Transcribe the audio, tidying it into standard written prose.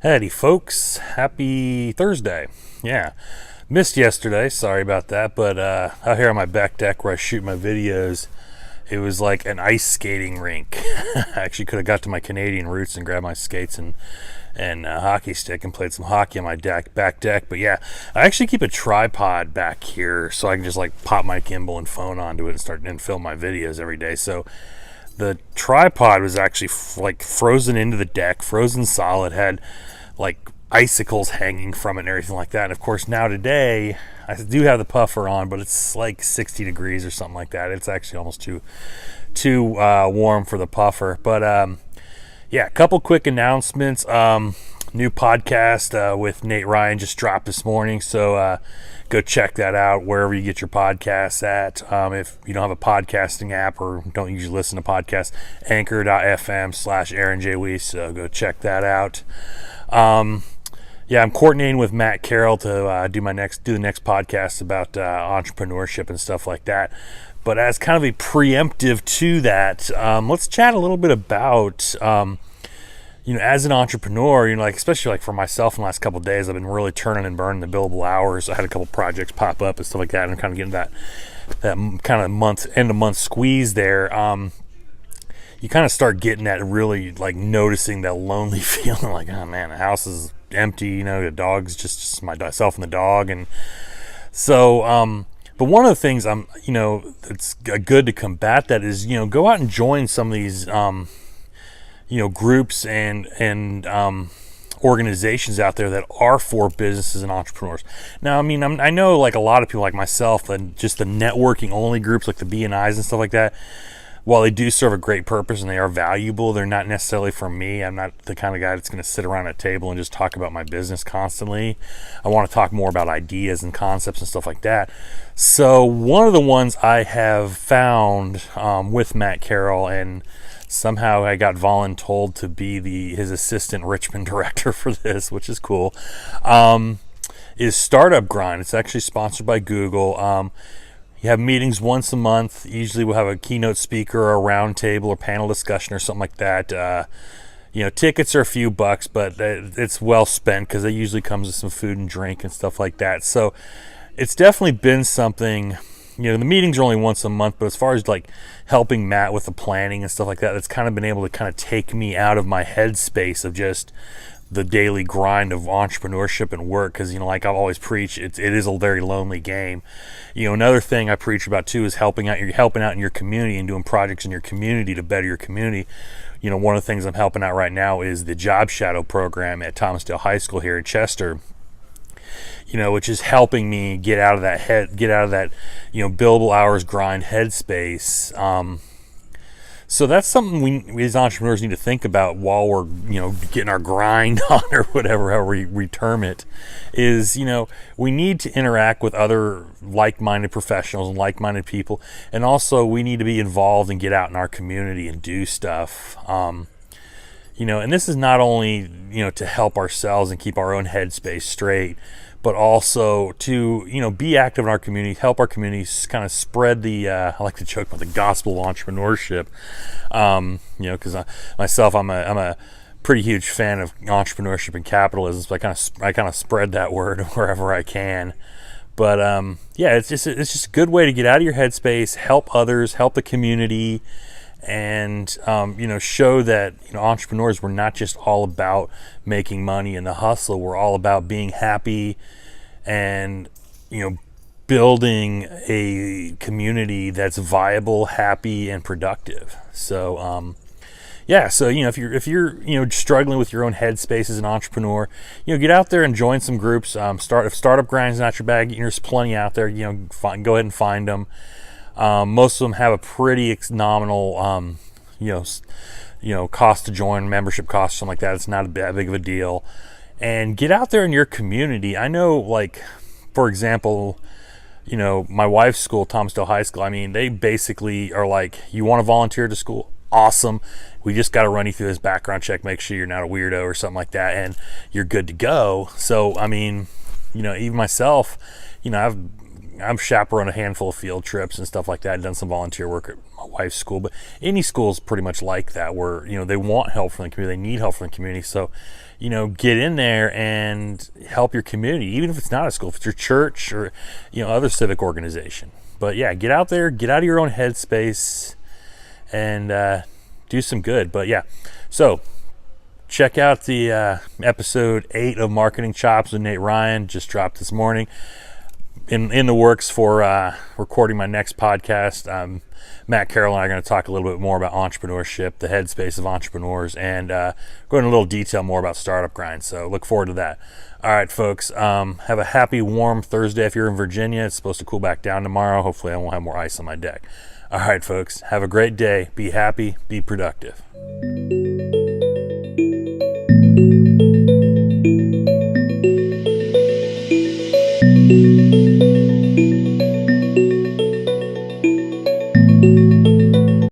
Howdy, folks. Happy Thursday. Yeah, missed yesterday. Sorry about that. But out here on my back deck where I shoot my videos, it was like an ice skating rink. I actually could have got to my Canadian roots and grabbed my skates and hockey stick and played some hockey on my back deck. But yeah, I actually keep a tripod back here so I can just like pop my gimbal and phone onto it and start and film my videos every day. So the tripod was actually like frozen into the deck, frozen solid, had like icicles hanging from it and everything like that. And of course now today I do have the puffer on, but it's like 60 degrees or something like that. It's actually almost too warm for the puffer. But yeah, a couple quick announcements. New podcast with Nate Ryan just dropped this morning, so go check that out wherever you get your podcasts at. If you don't have a podcasting app or don't usually listen to podcasts, anchor.fm/Aaron J. Weiss, so go check that out. Yeah, I'm coordinating with Matt Carroll to do the next podcast about entrepreneurship and stuff like that. But as kind of a preemptive to that, let's chat a little bit about as an entrepreneur, like especially like for myself in the last couple of days, I've been really turning and burning the billable hours. I had a couple projects pop up and stuff like that, and I'm kind of getting that kind of end of month squeeze there. You kind of start getting that really like noticing that lonely feeling, like, oh man, the house is empty. The dog's just myself and the dog, and so. But one of the things it's good to combat that is go out and join some of these groups and organizations out there that are for businesses and entrepreneurs. Now, I know like a lot of people like myself and just the networking only groups like the BNIs and stuff like that, while they do serve a great purpose and they are valuable, they're not necessarily for me. I'm not the kind of guy that's going to sit around a table and just talk about my business constantly. I want to talk more about ideas and concepts and stuff like that. So one of the ones I have found with Matt Carroll, and somehow I got voluntold to be his assistant Richmond director for this, which is cool, is Startup Grind. It's actually sponsored by Google. You have meetings once a month. Usually we'll have a keynote speaker or a round table or panel discussion or something like that. Tickets are a few bucks, but it's well spent because it usually comes with some food and drink and stuff like that. So it's definitely been something. The meetings are only once a month, but as far as like helping Matt with the planning and stuff like that, it's kind of been able to kind of take me out of my headspace of just the daily grind of entrepreneurship and work, because like I've always preached, it is a very lonely game. Another thing I preach about too is helping out in your community and doing projects in your community to better your community. One of the things I'm helping out right now is the Job Shadow program at Thomasdale High School here in Chester, which is helping me get out of that billable hours grind headspace. So that's something we as entrepreneurs need to think about while we're, getting our grind on, or whatever, however we term it, is, we need to interact with other like-minded professionals and like-minded people. And also we need to be involved and get out in our community and do stuff. And this is not only, to help ourselves and keep our own headspace straight, but also to, be active in our community, help our communities kind of spread the, I like to joke about the gospel of entrepreneurship, because myself, I'm a pretty huge fan of entrepreneurship and capitalism, so I kind of spread that word wherever I can. But yeah, it's just a good way to get out of your headspace, help others, help the community, and show that entrepreneurs, we're not just all about making money and the hustle. We're all about being happy and building a community that's viable, happy, and productive. So yeah, so if you're struggling with your own headspace as an entrepreneur, get out there and join some groups. If Startup Grind's not your bag, there's plenty out there. Go ahead and find them. Most of them have a pretty nominal, cost to join, membership cost, something like that. It's not that big of a deal. And get out there in your community. I know, like, for example, my wife's school, Thomasdale High School, they basically are like, you want to volunteer to school? Awesome. We just got to run you through this background check, make sure you're not a weirdo or something like that, and you're good to go. So, even myself, I've I've chaperoned a handful of field trips and stuff like that. I've done some volunteer work at my wife's school, but any school is pretty much like that, where they want help from the community, they need help from the community. So get in there and help your community, even if it's not a school, if it's your church or other civic organization. But yeah, get out there, get out of your own headspace, and do some good. But yeah, so check out the episode 8 of Marketing Chops with Nate Ryan, just dropped this morning. In the works for recording my next podcast. Matt Carroll and I are going to talk a little bit more about entrepreneurship, the headspace of entrepreneurs, and go into a little detail more about Startup Grind. So look forward to that. All right, folks, have a happy, warm Thursday if you're in Virginia. It's supposed to cool back down tomorrow. Hopefully I won't have more ice on my deck. All right, folks, have a great day. Be happy, be productive. Thank you.